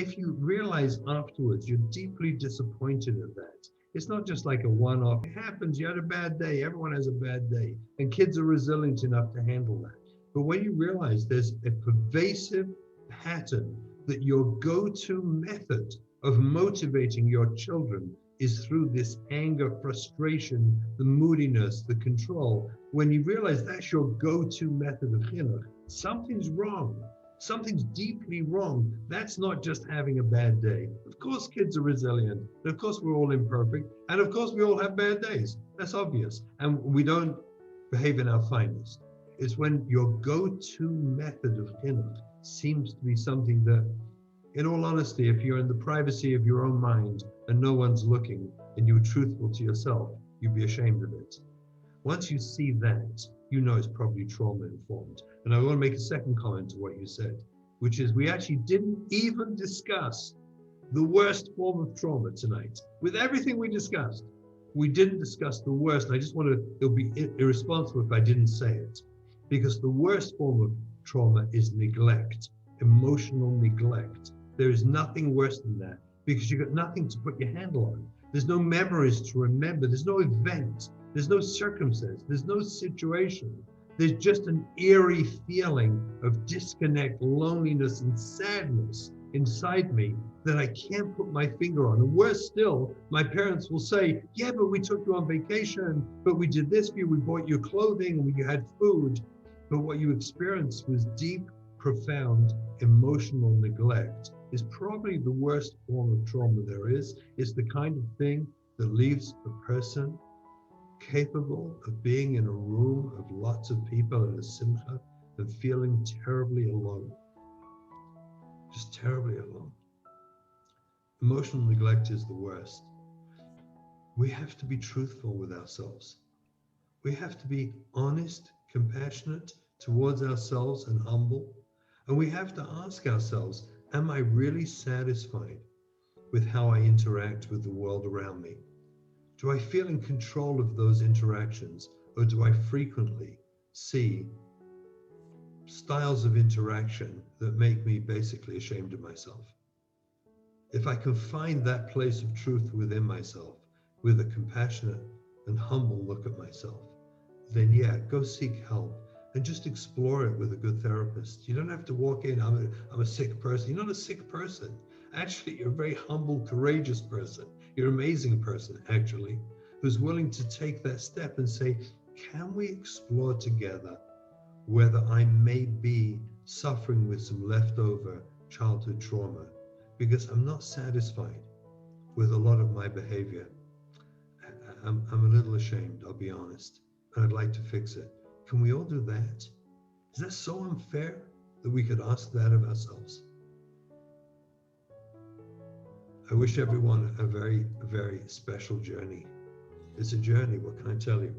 if you realize afterwards you're deeply disappointed at that, it's not just like a one-off. It happens, you had a bad day, everyone has a bad day, and kids are resilient enough to handle that. But when you realize there's a pervasive pattern that your go-to method of motivating your children is through this anger, frustration, the moodiness, the control, when you realize that's your go-to method of chinuch, something's wrong. Something's deeply wrong. That's not just having a bad day. Of course, kids are resilient. And of course, we're all imperfect. And of course, we all have bad days. That's obvious. And we don't behave in our finest. It's when your go-to method of chinuch seems to be something that, in all honesty, if you're in the privacy of your own mind and no one's looking and you're truthful to yourself, you'd be ashamed of it. Once you see that, you know it's probably trauma-informed. And I want to make a second comment to what you said, which is we actually didn't even discuss the worst form of trauma tonight. With everything we discussed, we didn't discuss the worst. And I just want to, it'll be irresponsible if I didn't say it, because the worst form of trauma is neglect, emotional neglect. There is nothing worse than that because you've got nothing to put your handle on. There's no memories to remember. There's no event. There's no circumstance. There's no situation. There's just an airy feeling of disconnect, loneliness, and sadness inside me that I can't put my finger on. And worse still, my parents will say, yeah, but we took you on vacation, but we did this for you, we bought you clothing, and you had food. But what you experienced was deep, profound emotional neglect. Is probably the worst form of trauma there is. It's the kind of thing that leaves a person capable of being in a room of lots of people in a simcha and feeling terribly alone. Just terribly alone. Emotional neglect is the worst. We have to be truthful with ourselves. We have to be honest, compassionate towards ourselves and humble. And we have to ask ourselves, am I really satisfied with how I interact with the world around me? Do I feel in control of those interactions, or do I frequently see styles of interaction that make me basically ashamed of myself? If I can find that place of truth within myself with a compassionate and humble look at myself, then yeah, go seek help and just explore it with a good therapist. You don't have to walk in, I'm a sick person. You're not a sick person. Actually, you're a very humble, courageous person. You're an amazing person, actually, who's willing to take that step and say, can we explore together whether I may be suffering with some leftover childhood trauma? Because I'm not satisfied with a lot of my behavior. I'm a little ashamed, I'll be honest, and I'd like to fix it. Can we all do that? Is that so unfair that we could ask that of ourselves? I wish everyone a very, very special journey. It's a journey, what can I tell you?